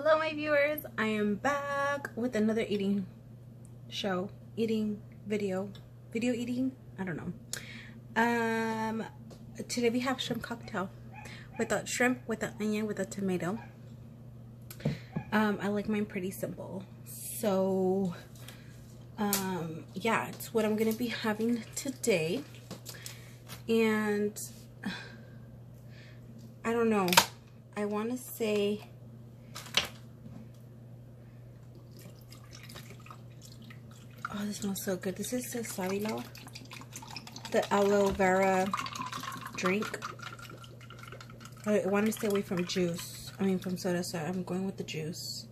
Hello my viewers, I am back with another eating video eating, I don't know. Today we have shrimp cocktail with a shrimp, with an onion, with a tomato. I like mine pretty simple, so yeah, it's what I'm gonna be having today. And I don't know, I want to say oh, this smells so good. This is the Savilo, the aloe vera drink. I want to stay away from juice. I mean from soda, so I'm going with the juice.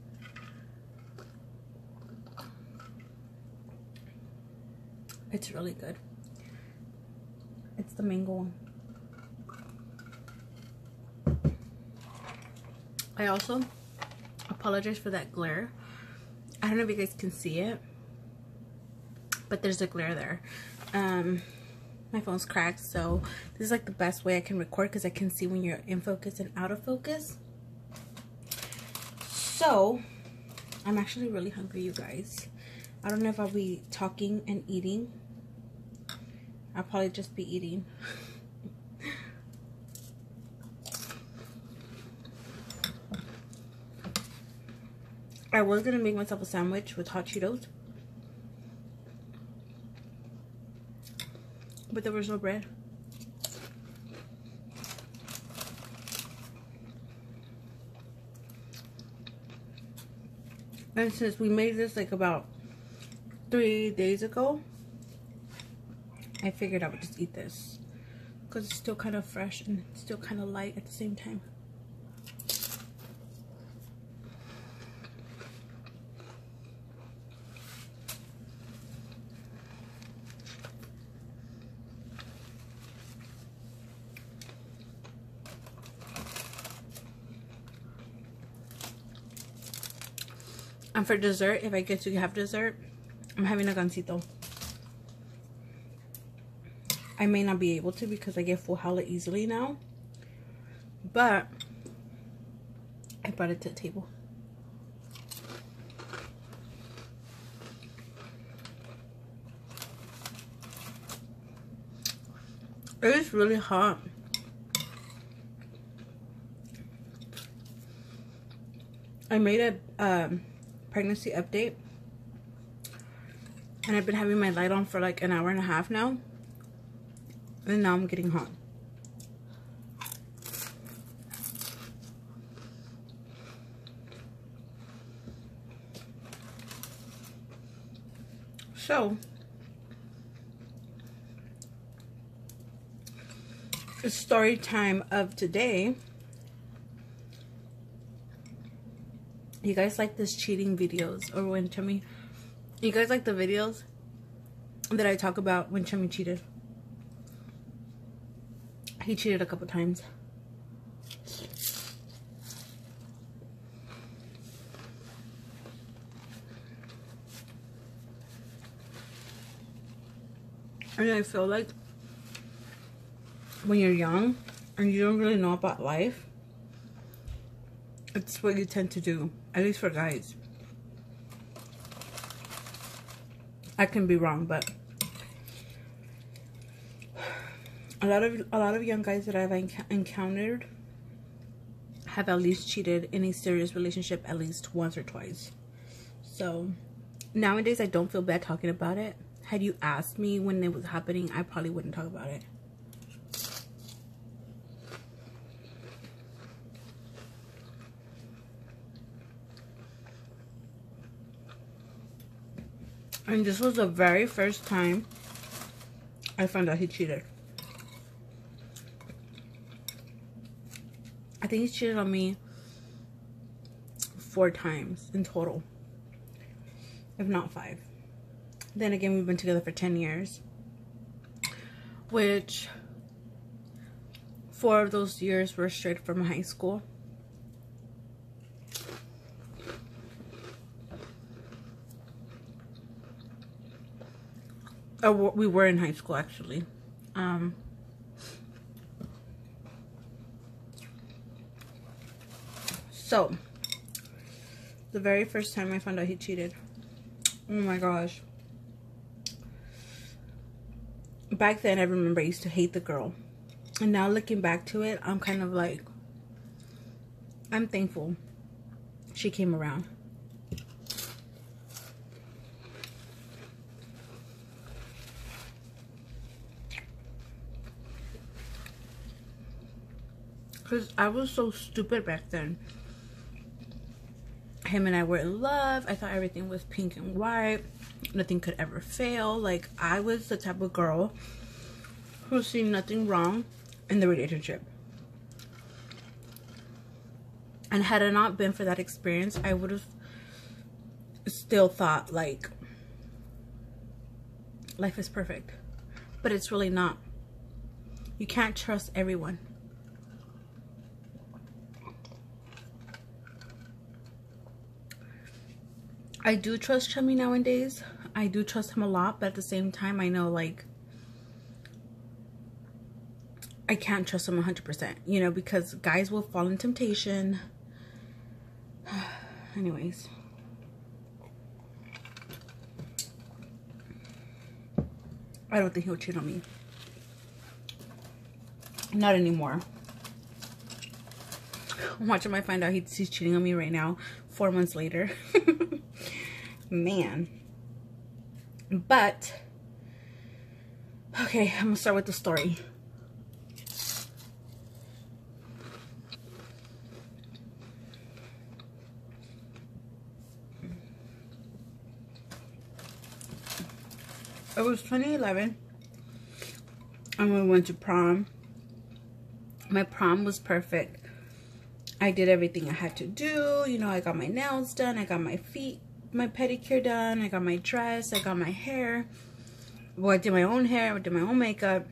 It's really good. It's the mango one. I also apologize for that glare. I don't know if you guys can see it, but there's a glare there. My phone's cracked, so this is like the best way I can record because I can see when you're in focus and out of focus. So I'm actually really hungry, you guys. I don't know if I'll be talking and eating. I'll probably just be eating. I was gonna make myself a sandwich with hot Cheetos, but there was no bread. And since we made this like about 3 days ago, I figured I would just eat this because it's still kind of fresh and still kind of light at the same time. And for dessert, if I get to have dessert, I'm having a gansito. I may not be able to because I get full hella easily now, but I brought it to the table. It is really hot. I made a pregnancy update, and I've been having my light on for like an hour and a half now, and now I'm getting hot. So the story time of today. You guys like this cheating videos, or when Chummy, you guys like the videos that I talk about when Chummy cheated? He cheated a couple times. And I feel like when you're young and you don't really know about life, it's what you tend to do, at least for guys. I can be wrong, but a lot of young guys that I've encountered have at least cheated in a serious relationship at least once or twice. So nowadays I don't feel bad talking about it. Had you asked me when it was happening, I probably wouldn't talk about it. And this was the very first time I found out he cheated. I think he cheated on me 4 times in total, if not 5. Then again, we've been together for 10 years, which 4 of those years were straight from high school. Oh, we were in high school actually. So The very first time I found out he cheated. Oh my gosh. Back then, I remember I used to hate the girl. And now looking back to it, I'm kind of like, I'm thankful she came around. Because I was so stupid back then. Him and I were in love. I thought everything was pink and white. Nothing could ever fail. Like, I was the type of girl who seen nothing wrong in the relationship. And had it not been for that experience, I would have still thought, like, life is perfect. But it's really not. You can't trust everyone. I do trust Chummy nowadays. I do trust him a lot, but at the same time, I know, like, I can't trust him 100%, you know, because guys will fall in temptation. Anyways. I don't think he'll cheat on me. Not anymore. Watch him, I find out he's cheating on me right now, 4 months later. Man. But, okay, I'm gonna start with the story. It was 2011 and we went to prom. My prom was perfect. I did everything I had to do. You know, I got my nails done. I got my feet, my pedicure done. I got my dress. I got my hair. Well, I did my own hair. I did my own makeup.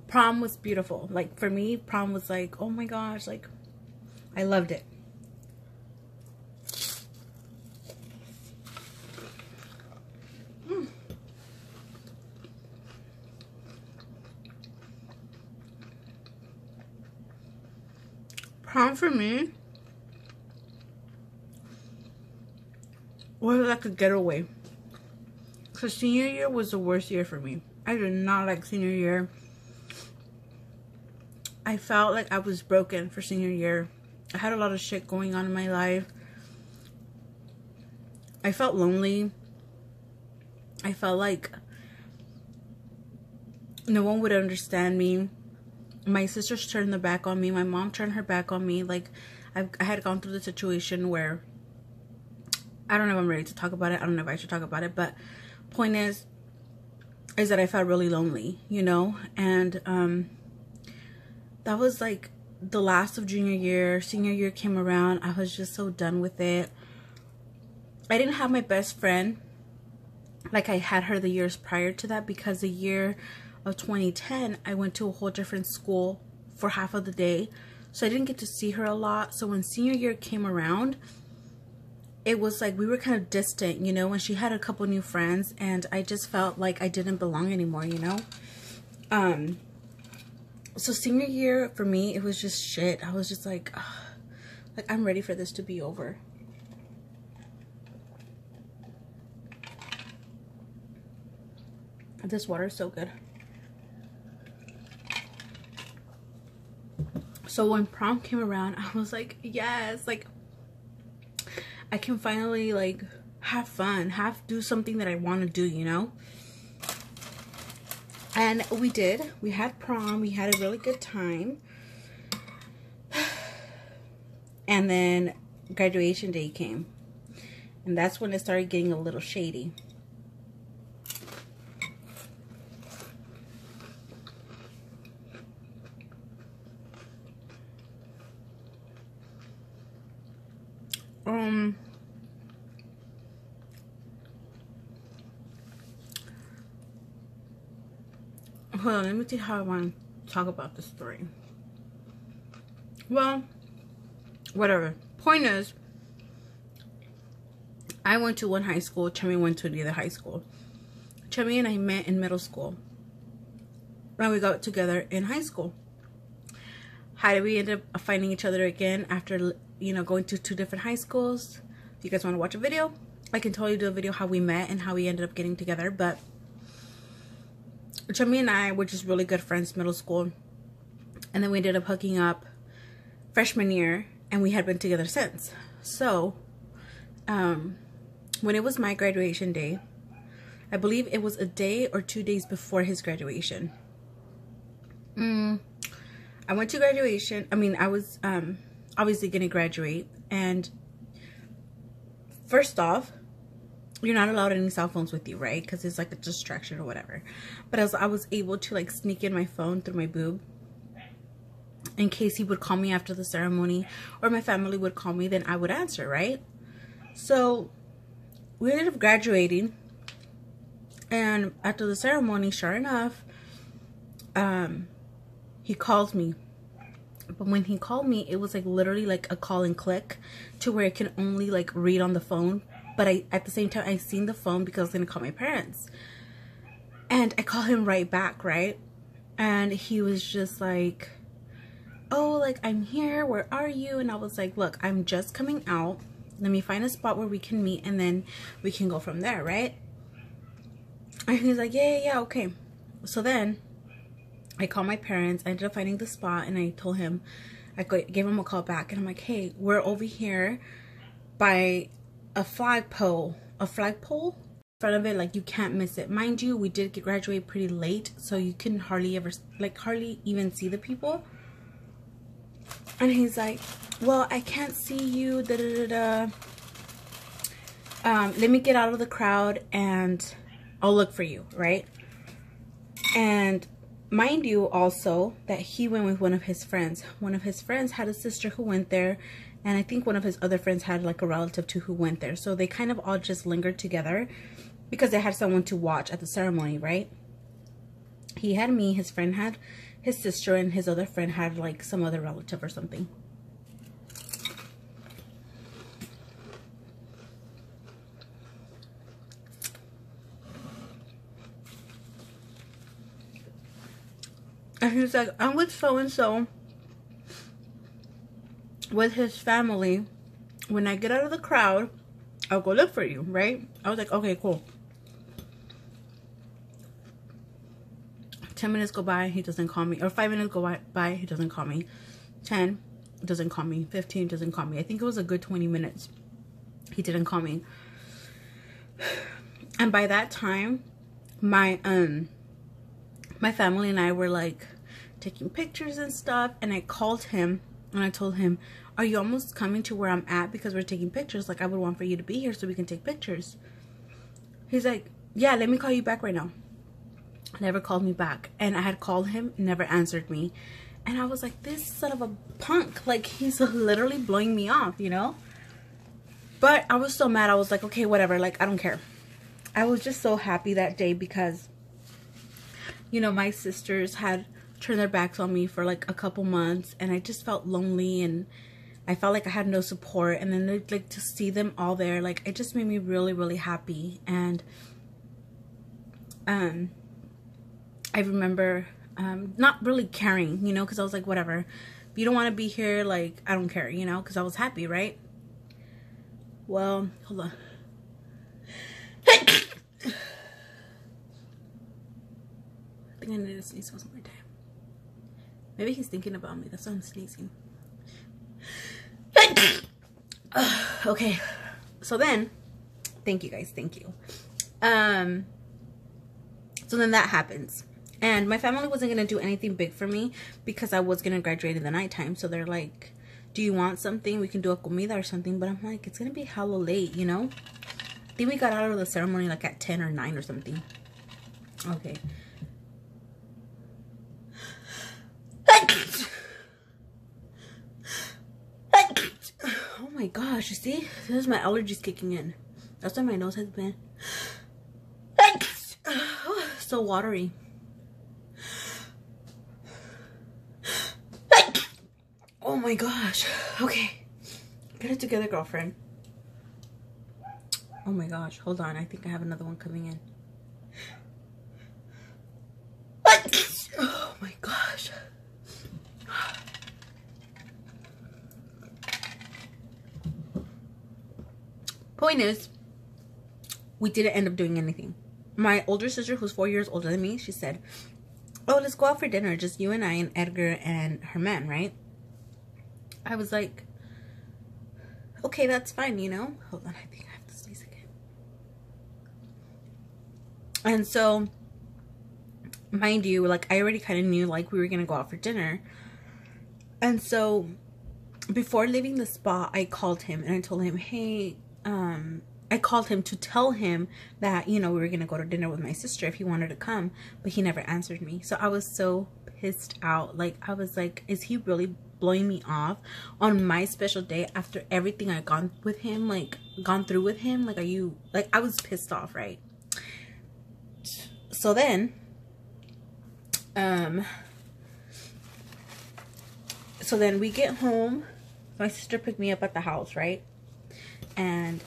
Prom was beautiful. Like, for me, prom was like, oh my gosh, like, I loved it. Prom for me was like a getaway. Because senior year was the worst year for me. I did not like senior year. I felt like I was broken for senior year. I had a lot of shit going on in my life. I felt lonely. I felt like no one would understand me. My sisters turned their back on me. My mom turned her back on me. Like, I had gone through the situation where, I don't know if I'm ready to talk about it. I don't know if I should talk about it. But point is that I felt really lonely, you know? And that was like the last of junior year. Senior year came around. I was just so done with it. I didn't have my best friend like I had her the years prior to that, because the year of 2010 I went to a whole different school for half of the day, so I didn't get to see her a lot. So when senior year came around, it was like we were kind of distant, you know, and she had a couple new friends and I just felt like I didn't belong anymore, you know. So senior year for me, it was just shit. I was just like, ugh, like, I'm ready for this to be over. This water is so good. So when prom came around, I was like, yes, like, I can finally, like, have fun, do something that I want to do, you know? And we did. We had prom. We had a really good time. And then graduation day came. And that's when it started getting a little shady. Hold on, let me see how I want to talk about this story. Well, whatever. Point is, I went to one high school. Chummy went to the other high school. Chummy and I met in middle school. And we got together in high school. How did we end up finding each other again after you know, going to 2 different high schools. If you guys want to watch a video, I can totally do a video how we met and how we ended up getting together. But Chummy and I were just really good friends middle school, and then we ended up hooking up freshman year, and we had been together since. So when it was my graduation day, I believe it was a day or 2 days before his graduation, I went to graduation. I mean, I was obviously gonna graduate, and first off, you're not allowed any cell phones with you, right? Because it's like a distraction or whatever. But I was able to like sneak in my phone through my boob in case he would call me after the ceremony, or my family would call me, then I would answer, right? So we ended up graduating, and after the ceremony, sure enough, he called me. But when he called me, it was like literally like a call and click, to where I can only like read on the phone. But at the same time, I seen the phone because I was gonna call my parents, and I called him right back, right? And he was just like, oh, like, I'm here, where are you? And I was like, look, I'm just coming out, let me find a spot where we can meet, and then we can go from there, right? And he's like, yeah, okay. So then I called my parents. I ended up finding the spot, and I told him, I gave him a call back, and I'm like, hey, we're over here by a flagpole in front of it, like, you can't miss it. Mind you, we did graduate pretty late, so you can hardly even see the people. And he's like, well, I can't see you, let me get out of the crowd and I'll look for you, right? And mind you also that he went with one of his friends. One of his friends had a sister who went there, and I think one of his other friends had like a relative too who went there. So they kind of all just lingered together because they had someone to watch at the ceremony, right? He had me, his friend had his sister, and his other friend had like some other relative or something. And he's like, I'm with so-and-so, with his family. When I get out of the crowd, I'll go look for you, right? I was like, okay, cool. 10 minutes go by, he doesn't call me. Or 5 minutes go by, he doesn't call me. 10, doesn't call me. 15, doesn't call me. I think it was a good 20 minutes. He didn't call me. And by that time, my family and I were like taking pictures and stuff. And I called him and I told him, are you almost coming to where I'm at? Because we're taking pictures. Like, I would want for you to be here so we can take pictures. He's like, yeah, let me call you back right now. Never called me back. And I had called him, never answered me. And I was like, this son of a punk, like, he's literally blowing me off, you know? But I was so mad. I was like, okay, whatever, like, I don't care. I was just so happy that day because, you know, my sisters had turned their backs on me for like a couple months, and I just felt lonely, and I felt like I had no support. And then like to see them all there, like, it just made me really, really happy. And I remember not really caring, you know, because I was like, whatever, if you don't want to be here, like, I don't care, you know, because I was happy, right? Well, hold on. I think I need to sneeze one more time. Maybe he's thinking about me. That's why I'm sneezing. Okay. So then, thank you guys. Thank you. So then that happens. And my family wasn't going to do anything big for me because I was going to graduate in the nighttime. So they're like, do you want something? We can do a comida or something. But I'm like, it's going to be hella late, you know? I think we got out of the ceremony like at 10 or 9 or something. Okay. Oh my gosh, you see? This is my allergies kicking in. That's why my nose has been so watery. Oh my gosh. Okay. Get it together, girlfriend. Oh my gosh. Hold on. I think I have another one coming in. Oh my gosh. Point is, we didn't end up doing anything. My older sister, who's 4 years older than me, she said, oh, let's go out for dinner, just you and I and Edgar and her man, right? I was like, okay, that's fine, you know? Hold on, I think I have to sneeze again. And so, mind you, like, I already kind of knew, like, we were gonna go out for dinner. And so, before leaving the spa, I called him and I told him, hey, I called him to tell him that, you know, we were gonna go to dinner with my sister if he wanted to come, but he never answered me. So I was so pissed out. Like, I was like, is he really blowing me off on my special day after everything I gone through with him? Like, are you, like, I was pissed off, right? So then, we get home. My sister picked me up at the house, right? And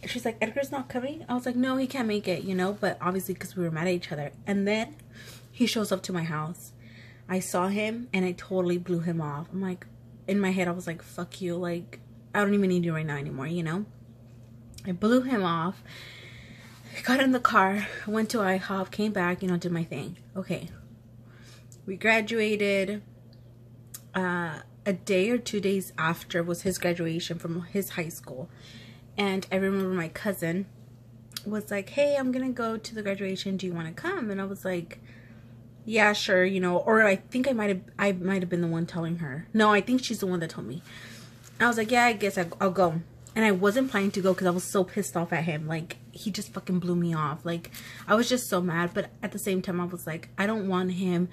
she's like, Edgar's not coming? I was like, no, he can't make it, you know? But obviously, because we were mad at each other. And then he shows up to my house. I saw him and I totally blew him off. I'm like, in my head, I was like, fuck you. Like, I don't even need you right now anymore, you know? I blew him off. I got in the car, went to IHOP, came back, you know, did my thing. Okay. We graduated. A day or 2 days after was his graduation from his high school. And I remember my cousin was like, hey, I'm gonna go to the graduation, do you want to come? And I was like, yeah, sure, you know. Or I think I might have been the one telling her. No, I think she's the one that told me. I was like, yeah, I guess I'll go. And I wasn't planning to go because I was so pissed off at him. Like, he just fucking blew me off. Like, I was just so mad. But at the same time, I was like, I don't want him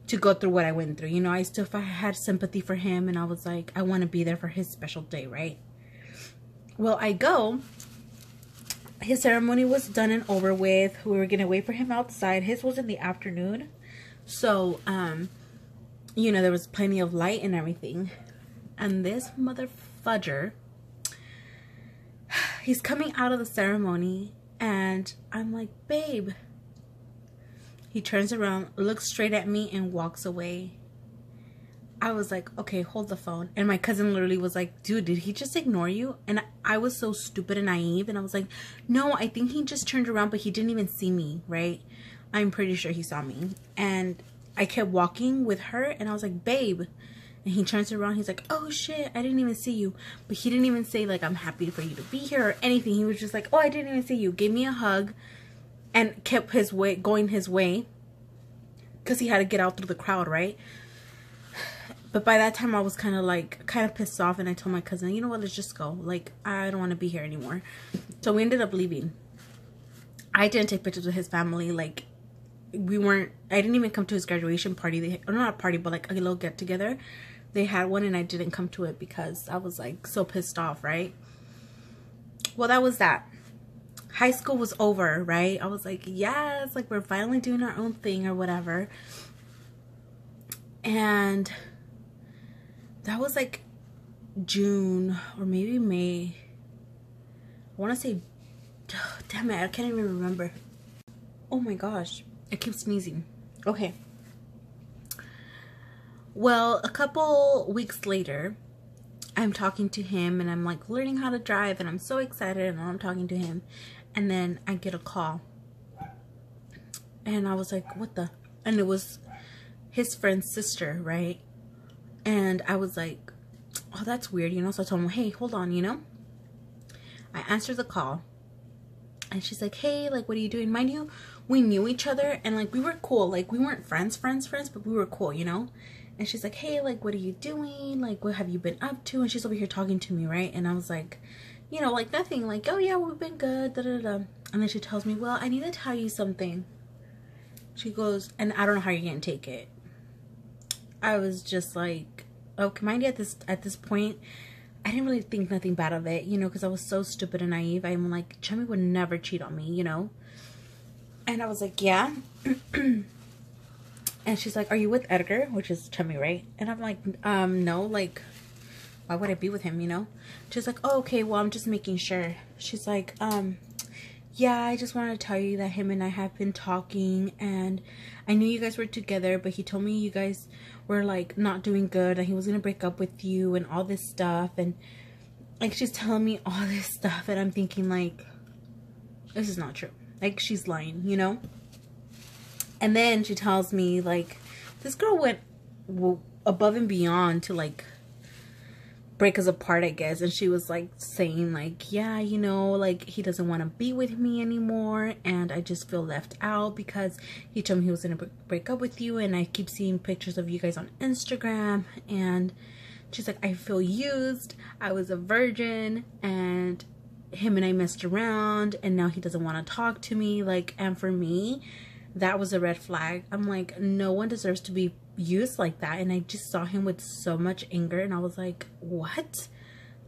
to go through what I went through. You know, I still had sympathy for him. And I was like, I want to be there for his special day, right? Well, I go. His ceremony was done and over with. We were going to wait for him outside. His was in the afternoon. So, you know, there was plenty of light and everything. And this mother fudger, he's coming out of the ceremony. And I'm like, babe. He turns around, looks straight at me, and walks away. I was like, okay, hold the phone. And my cousin literally was like, dude, did he just ignore you? And I was so stupid and naive. And I was like, no, I think he just turned around, but he didn't even see me, right? I'm pretty sure he saw me. And I kept walking with her. And I was like, babe. And he turns around. He's like, oh, shit, I didn't even see you. But he didn't even say, like, I'm happy for you to be here or anything. He was just like, oh, I didn't even see you. Gave me a hug. And kept going his way. Because he had to get out through the crowd, right? But by that time, I was kind of pissed off. And I told my cousin, you know what, let's just go. Like, I don't want to be here anymore. So we ended up leaving. I didn't take pictures with his family. Like, I didn't even come to his graduation party. Or not a party, but like a little get together. They had one and I didn't come to it because I was like so pissed off, right? Well, that was that. High school was over, right? I was like, yes, like we're finally doing our own thing or whatever. And that was like June or maybe May. I want to say, damn it, I can't even remember. Oh my gosh, I keep sneezing. Okay. Well, a couple weeks later, I'm talking to him and I'm like learning how to drive and I'm so excited and I'm talking to him. And then I get a call. And I was like, what the? And it was his friend's sister, right? And I was like, oh, that's weird, you know? So I told him, hey, hold on, you know? I answered the call. And she's like, hey, like, what are you doing? Mind you, we knew each other and like we were cool. Like, we weren't friends, but we were cool, you know? And she's like, hey, like, what are you doing? Like, what have you been up to? And she's over here talking to me, right? And I was like, you know, like nothing. Like, oh, yeah, we've been good. Da, da, da. And then she tells me, well, I need to tell you something. She goes, and I don't know how you're going to take it. I was just like, okay, mind you, at this point, I didn't really think nothing bad of it, you know, because I was so stupid and naive. I'm like, Chummy would never cheat on me, you know? And I was like, yeah. And she's like, are you with Edgar? Which is Chummy, right? And I'm like, no, like, why would I be with him, you know? She's like, oh, okay, well, I'm just making sure. She's like, yeah, I just wanted to tell you that him and I have been talking, and I knew you guys were together, but he told me you guys were, like, not doing good, and he was going to break up with you, and all this stuff, and like, she's telling me all this stuff, and I'm thinking, like, this is not true. Like, she's lying, you know? And then she tells me, like, this girl went above and beyond to, like, break us apart, I guess. And she was, like, saying, like, yeah, you know, like, he doesn't want to be with me anymore, and I just feel left out because he told me he was going to break up with you, and I keep seeing pictures of you guys on Instagram, and she's like, I feel used. I was a virgin, and him and I messed around, and now he doesn't want to talk to me. Like, and for me, that was a red flag. I'm like, no one deserves to be used like that. And I just saw him with so much anger, and I was like, what?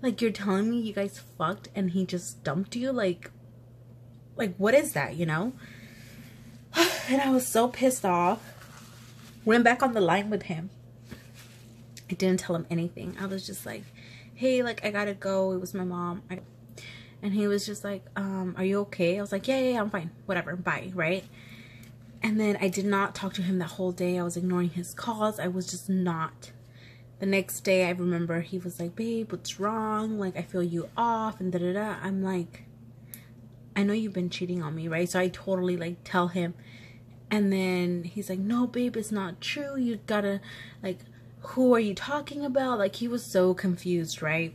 Like, you're telling me you guys fucked and he just dumped you? Like what is that, you know? And I was so pissed off. Went back on the line with him. I didn't tell him anything. I was just like, hey, like, I gotta go. It was my mom. And he was just like, are you okay? I was like, yeah, I'm fine. Whatever, bye, right? And then I did not talk to him that whole day. I was ignoring his calls. I was just not. The next day, I remember he was like, babe, what's wrong? Like, I feel you off and da-da-da. I'm like, I know you've been cheating on me, right? So I totally, like, tell him. And then he's like, no, babe, it's not true. You gotta, like, who are you talking about? Like, he was so confused, right?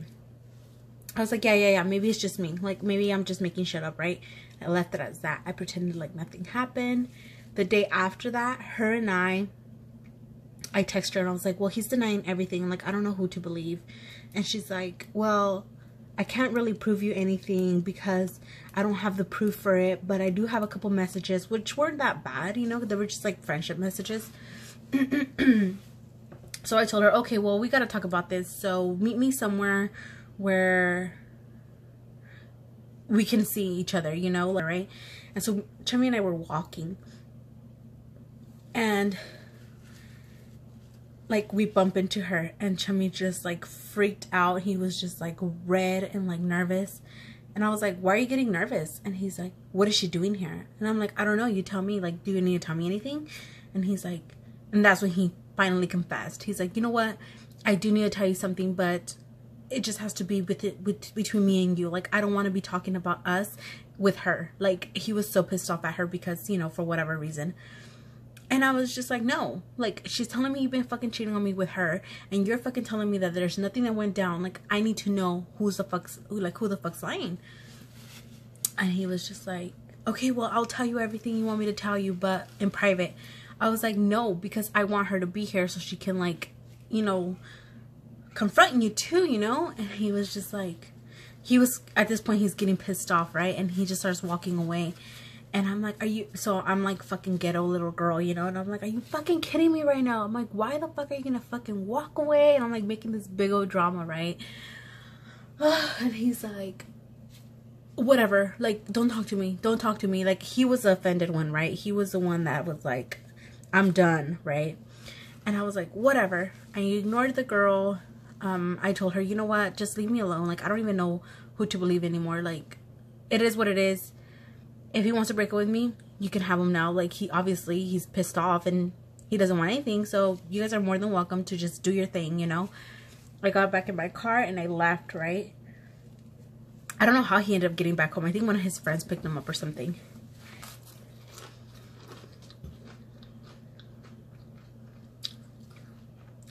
I was like, yeah, maybe it's just me. Like, maybe I'm just making shit up, right? I left it as that. I pretended like nothing happened. The day after that, her and I texted her and I was like, well, he's denying everything. Like, I don't know who to believe. And she's like, well, I can't really prove you anything because I don't have the proof for it. But I do have a couple messages, which weren't that bad, you know. They were just like friendship messages. So I told her, okay, well, we got to talk about this. So meet me somewhere where we can see each other, you know, right? And so Chummy and I were walking. And, like, we bump into her, and Chummy just, like, freaked out. He was just, like, red and, like, nervous. And I was like, why are you getting nervous? And he's like, what is she doing here? And I'm like, I don't know. You tell me. Like, do you need to tell me anything? And he's like, and that's when he finally confessed. He's like, you know what? I do need to tell you something, but it just has to be between me and you. Like, I don't want to be talking about us with her. Like, he was so pissed off at her because, you know, for whatever reason. And I was just like, no, like, she's telling me you've been fucking cheating on me with her, and you're fucking telling me that there's nothing that went down. Like, I need to know who the fuck's lying. And he was just like, okay, well, I'll tell you everything you want me to tell you, but in private. I was like, no, because I want her to be here so she can, like, you know, confront you too, you know. And he was just like, at this point, he's getting pissed off, right? And he just starts walking away. And I'm like, so I'm like fucking ghetto little girl, you know? And I'm like, are you fucking kidding me right now? I'm like, why the fuck are you gonna fucking walk away? And I'm like making this big old drama, right? And he's like, whatever, like, don't talk to me. Don't talk to me. Like, he was the offended one, right? He was the one that was like, I'm done, right? And I was like, whatever. I ignored the girl. I told her, you know what? Just leave me alone. Like, I don't even know who to believe anymore. Like, it is what it is. If he wants to break up with me, you can have him now. Like, he's pissed off and he doesn't want anything. So you guys are more than welcome to just do your thing, you know. I got back in my car and I left, right? I don't know how he ended up getting back home. I think one of his friends picked him up or something.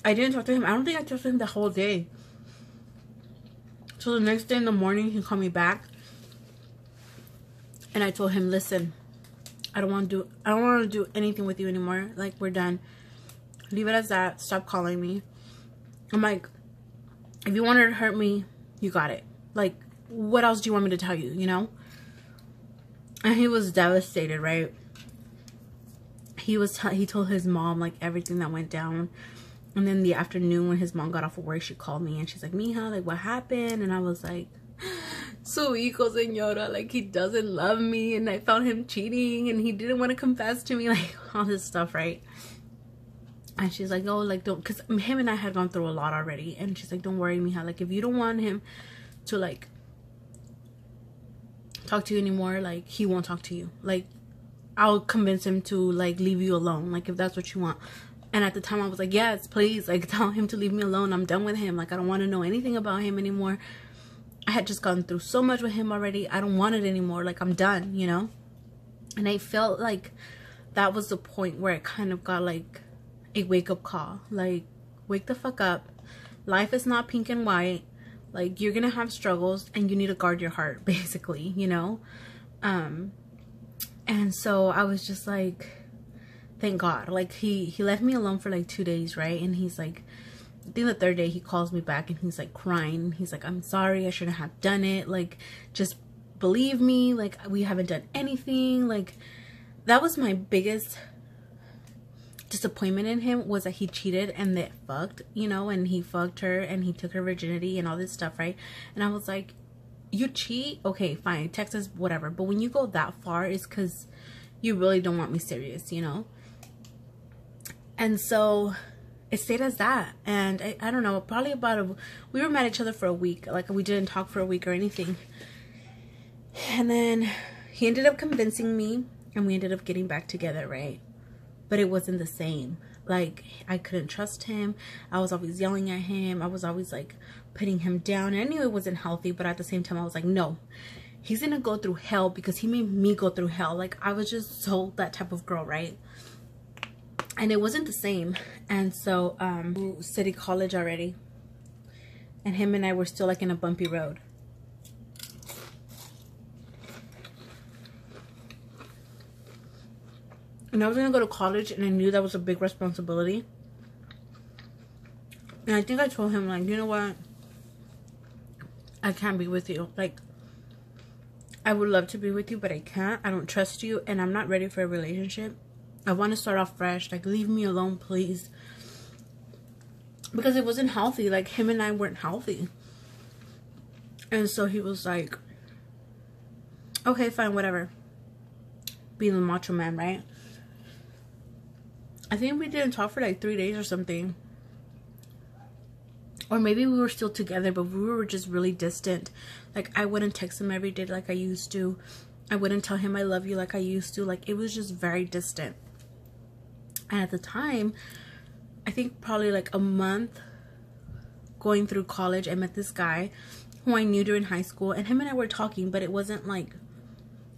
I didn't talk to him. I don't think I talked to him the whole day. So the next day in the morning, he called me back. And I told him, listen, I don't want to do anything with you anymore. Like, we're done. Leave it as that. Stop calling me. I'm like, if you wanted to hurt me, you got it. Like, what else do you want me to tell you, you know? And he was devastated, right? He told his mom, like, everything that went down. And then the afternoon when his mom got off of work, she called me and she's like, mija, like, what happened? And I was like, su hijo, señora, like, he doesn't love me and I found him cheating and he didn't want to confess to me, like, all this stuff, right? And she's like, no, like, don't, because him and I had gone through a lot already. And she's like, don't worry, mija, like, if you don't want him to, like, talk to you anymore, like, he won't talk to you. Like, I'll convince him to, like, leave you alone, like, if that's what you want. And at the time I was like, yes, please, like, tell him to leave me alone. I'm done with him. Like, I don't want to know anything about him anymore. had just gone through so much with him already. I don't want it anymore. Like, I'm done, you know? And I felt like that was the point where it kind of got like a wake-up call. Like, wake the fuck up. Life is not pink and white. Like, you're gonna have struggles and you need to guard your heart, basically, you know? And so I was just like, thank God. Like, he left me alone for like 2 days, right? And he's like, I think the third day he calls me back and he's like crying. He's like, I'm sorry, I shouldn't have done it. Like, just believe me. Like, we haven't done anything. Like, that was my biggest disappointment in him, was that he cheated and they fucked, you know, and he fucked her and he took her virginity and all this stuff, right? And I was like, you cheat? Okay, fine, text us, whatever. But when you go that far, it's because you really don't want me serious, you know? And so it stayed as that. And I don't know, probably about we were mad at each other for a week. Like, we didn't talk for a week or anything. And then he ended up convincing me and we ended up getting back together, right? But it wasn't the same. Like, I couldn't trust him. I was always yelling at him. I was always like putting him down. And I knew it wasn't healthy, but at the same time I was like, no, he's gonna go through hell because he made me go through hell. Like, I was just so that type of girl, right? And it wasn't the same. And so city college already, and him and I were still like in a bumpy road. And I was gonna go to college, and I knew that was a big responsibility. And I think I told him, like, you know what? I can't be with you. Like, I would love to be with you, but I can't. I don't trust you, and I'm not ready for a relationship. I want to start off fresh. Like, leave me alone, please. Because it wasn't healthy. Like, him and I weren't healthy. And so he was like, okay, fine, whatever. Being the macho man, right? I think we didn't talk for like 3 days or something. Or maybe we were still together, but we were just really distant. Like, I wouldn't text him every day like I used to. I wouldn't tell him I love you like I used to. Like, it was just very distant. And at the time, I think probably like a month going through college, I met this guy who I knew during high school. And him and I were talking, but it wasn't like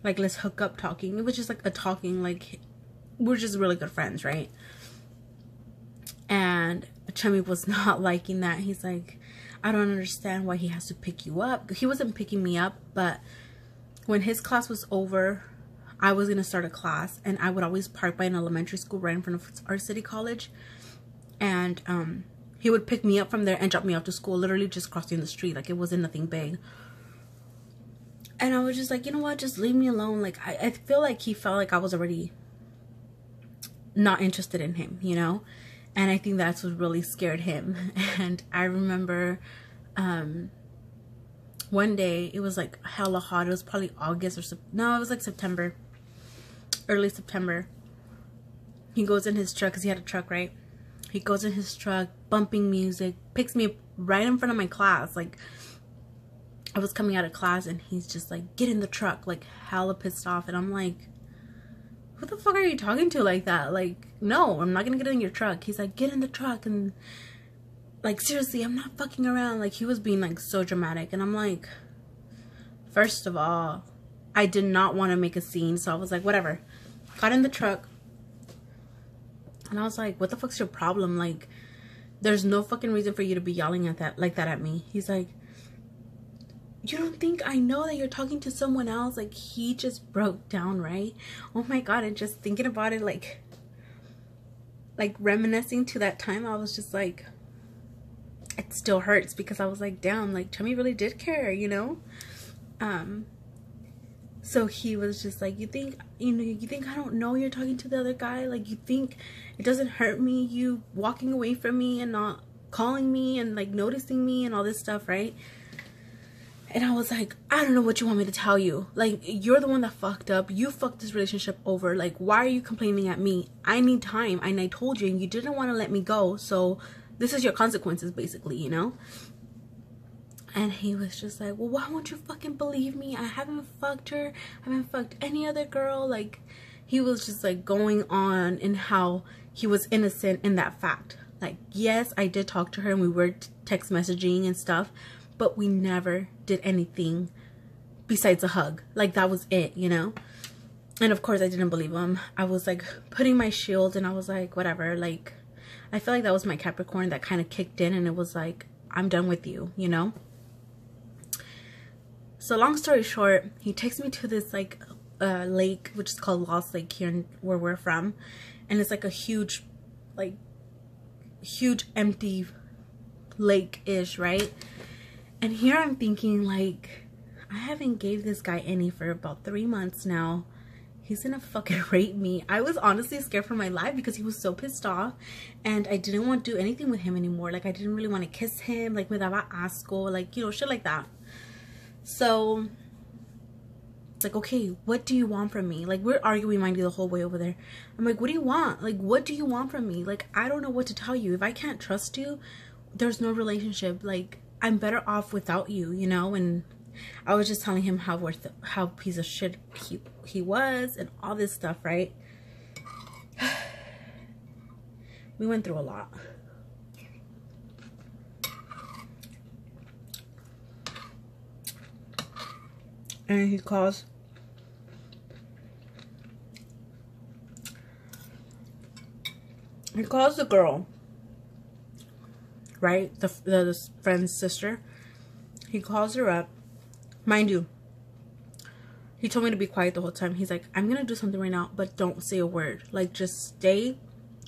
let's hook up talking. It was just like a talking, like, we're just really good friends, right? And Chummy was not liking that. He's like, I don't understand why he has to pick you up. He wasn't picking me up, but when his class was over, I was going to start a class, and I would always park by an elementary school right in front of our city college. And he would pick me up from there and drop me off to school, literally just crossing the street. Like, it wasn't nothing big. And I was just like, you know what, just leave me alone. Like, I feel like he felt like I was already not interested in him, you know? And I think that's what really scared him. And I remember one day, it was like hella hot. It was probably August or no, it was like September, early September. He goes in his truck, because he had a truck, right? He goes in his truck, bumping music, picks me up right in front of my class. Like, I was coming out of class, and he's just like, get in the truck, like hella pissed off. And I'm like, who the fuck are you talking to like that? Like, no, I'm not gonna get in your truck. He's like, get in the truck. And like, seriously, I'm not fucking around. Like, he was being like so dramatic. And I'm like, first of all, I did not want to make a scene. So I was like, whatever. Got in the truck. And I was like, what the fuck's your problem? Like, there's no fucking reason for you to be yelling at that, like that at me. He's like, you don't think I know that you're talking to someone else? Like, he just broke down, right? Oh my God, and just thinking about it, like reminiscing to that time, I was just like, it still hurts, because I was like, damn, like, Chummy really did care, you know? So he was just like, you think I don't know you're talking to the other guy? Like, you think it doesn't hurt me, you walking away from me and not calling me and like noticing me and all this stuff, right? And I was like, I don't know what you want me to tell you. Like, you're the one that fucked up. You fucked this relationship over. Like, why are you complaining at me? I need time. And I told you, and you didn't want to let me go. So this is your consequences, basically, you know? And he was just like, well, why won't you fucking believe me? I haven't fucked her. I haven't fucked any other girl. Like, he was just like going on in how he was innocent in that fact. Like, yes, I did talk to her and we were text messaging and stuff. but we never did anything besides a hug. Like, that was it, you know? And of course I didn't believe him. I was like putting my shield, and I was like, whatever. Like, I feel like that was my Capricorn that kind of kicked in, and it was like, I'm done with you, you know? So long story short, he takes me to this like lake, which is called Lost Lake here where we're from. And it's like a huge empty lake-ish, right? And here I'm thinking, like, I haven't gave this guy any for about 3 months now. He's gonna fucking rape me. I was honestly scared for my life because he was so pissed off, and I didn't want to do anything with him anymore. Like, I didn't really want to kiss him, like, me daba asco, like, you know, shit like that. So it's like, okay, what do you want from me? Like, we're arguing, mind you, the whole way over there. I'm like, what do you want? Like, what do you want from me? Like, I don't know what to tell you. If I can't trust you, there's no relationship. Like, I'm better off without you, you know? And I was just telling him how piece of shit he was and all this stuff, right? We went through a lot. And he calls the girl, right? The friend's sister. He calls her up. Mind you, he told me to be quiet the whole time. He's like, I'm gonna do something right now, but don't say a word. Like, just stay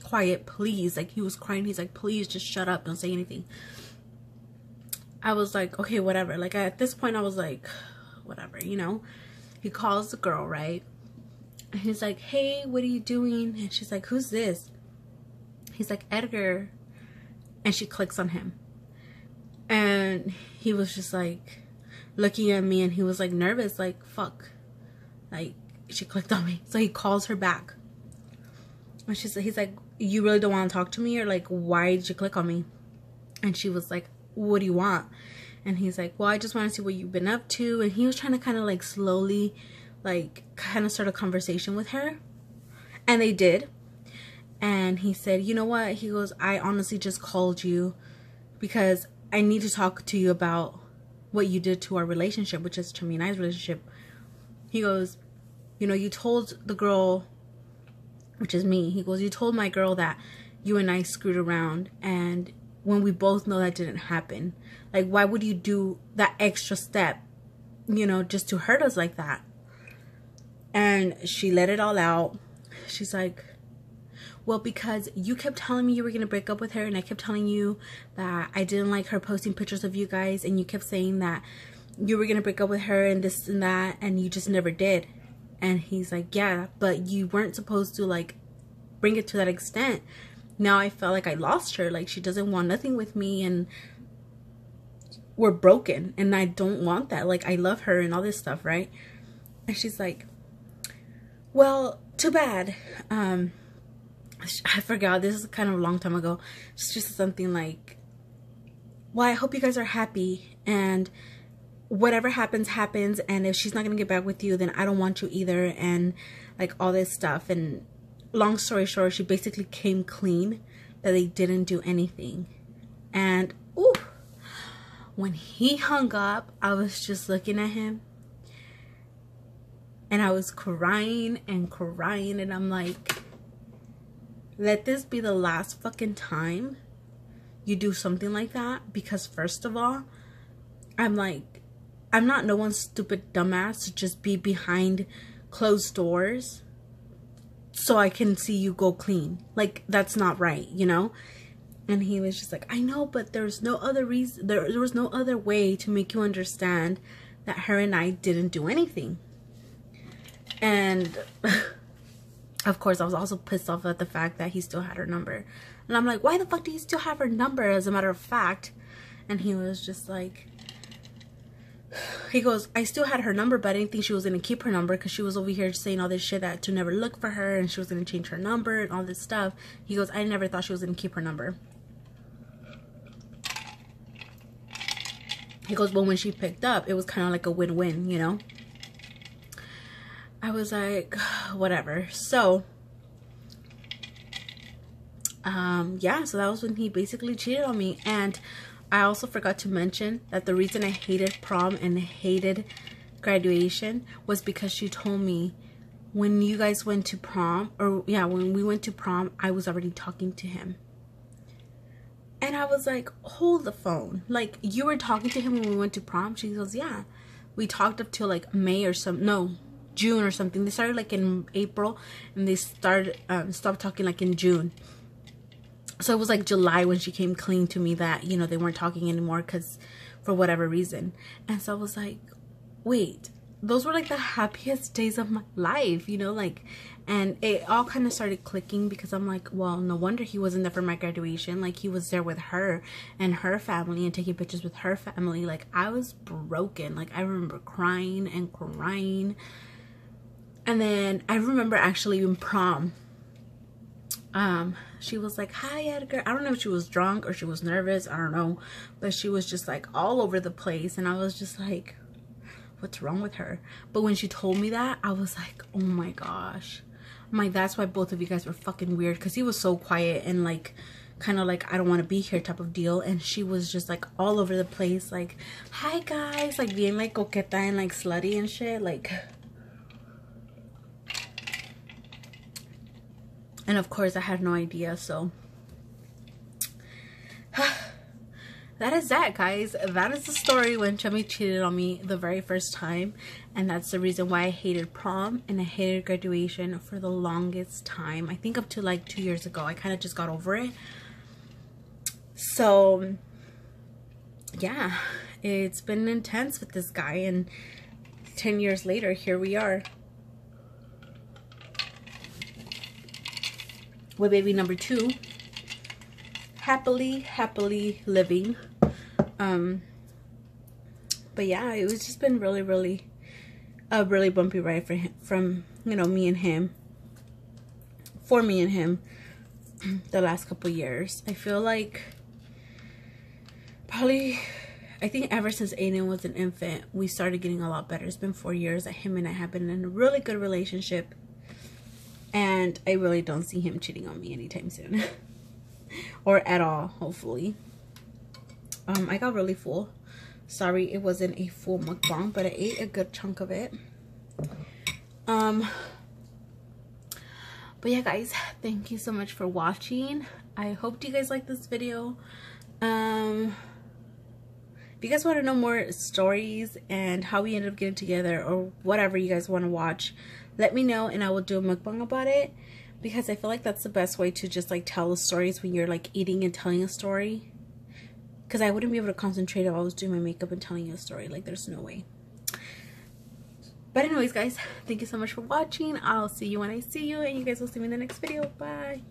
quiet, please. Like, he was crying. He's like, please just shut up, don't say anything. I was like, okay, whatever. Like, at this point I was like, whatever, you know. He calls the girl, right? And he's like, hey, what are you doing? And she's like, who's this? He's like, Edgar. And she clicks on him, and he was just like looking at me, and he was like nervous, like, fuck, like, she clicked on me. So he calls her back, and he's like, you really don't want to talk to me, or like, why did you click on me? And she was like, what do you want? And he's like, well, I just want to see what you've been up to. And he was trying to kind of like slowly, like, kind of start a conversation with her. And they did. And he said, you know what? He goes, I honestly just called you because I need to talk to you about what you did to our relationship, which is to me and I's relationship. He goes, you know, you told the girl, which is me. He goes, you told my girl that you and I screwed around, and when we both know that didn't happen. Like, why would you do that extra step, you know, just to hurt us like that? And she let it all out. She's like, well, because you kept telling me you were going to break up with her, and I kept telling you that I didn't like her posting pictures of you guys, and you kept saying that you were going to break up with her and this and that, and you just never did. And he's like, yeah, but you weren't supposed to, like, bring it to that extent. Now I felt like I lost her. Like, she doesn't want nothing with me, and we're broken, and I don't want that. Like, I love her and all this stuff, right? And she's like, well, too bad. I forgot, this is kind of a long time ago. It's just something like, well, I hope you guys are happy, and whatever happens, happens, and if she's not gonna get back with you, then I don't want you either, and like all this stuff. And long story short, she basically came clean that they didn't do anything. And ooh, when he hung up, I was just looking at him, and I was crying and crying, and I'm like, let this be the last fucking time you do something like that. Because first of all, I'm like, I'm not no one's stupid dumbass to just be behind closed doors so I can see you go clean. Like, that's not right, you know? And he was just like, I know, but there's no other reason, there was no other way to make you understand that her and I didn't do anything. And of course, I was also pissed off at the fact that he still had her number. And I'm like, why the fuck do you still have her number, as a matter of fact? And he was just like, he goes, I still had her number, but I didn't think she was going to keep her number, because she was over here saying all this shit that to never look for her, and she was going to change her number and all this stuff. He goes, I never thought she was going to keep her number. He goes, but when she picked up, it was kind of like a win-win, you know? I was like, whatever. So, yeah, so that was when he basically cheated on me. And I also forgot to mention that the reason I hated prom and hated graduation was because she told me when you guys went to prom, or yeah, when we went to prom, I was already talking to him. And I was like, hold the phone. Like, you were talking to him when we went to prom? She goes, yeah. We talked up till like May or June or something. They started like in April and they started stopped talking like in June. So it was like July when she came clean to me that, you know, they weren't talking anymore because for whatever reason. And so I was like, wait, those were like the happiest days of my life, you know, like, and it all kind of started clicking because I'm like, well, no wonder he wasn't there for my graduation. Like, he was there with her and her family and taking pictures with her family. Like, I was broken. Like, I remember crying and crying. And then I remember actually in prom, she was like, hi Edgar. I don't know if she was drunk or she was nervous, I don't know, but she was just like all over the place. And I was just like, what's wrong with her? But when she told me that, I was like, oh my gosh. I'm like, that's why both of you guys were fucking weird, because he was so quiet and like kind of like, I don't want to be here type of deal. And she was just like all over the place, like, hi guys, like being like coqueta and like slutty and shit, like. And of course I had no idea. So that is that, guys. That is the story when Chummy cheated on me the very first time. And that's the reason why I hated prom and I hated graduation for the longest time. I think up to like 2 years ago. I kind of just got over it. So yeah, it's been intense with this guy. And 10 years later, here we are. With baby number 2. Happily living. But yeah, it was just been really a really bumpy ride for him, from, you know, me and him, for me and him, the last couple years. I feel like probably, I think ever since Aiden was an infant, we started getting a lot better. It's been 4 years that him and I have been in a really good relationship, and I really don't see him cheating on me anytime soon. Or at all, hopefully. I got really full. Sorry it wasn't a full mukbang, but I ate a good chunk of it. But yeah, guys, thank you so much for watching. I hope you guys like this video. If you guys want to know more stories and how we ended up getting together, or whatever you guys want to watch, let me know and I will do a mukbang about it. Because I feel like that's the best way to just like tell the stories, when you're like eating and telling a story. Because I wouldn't be able to concentrate if I was doing my makeup and telling you a story. Like, there's no way. But anyways, guys, thank you so much for watching. I'll see you when I see you, and you guys will see me in the next video. Bye.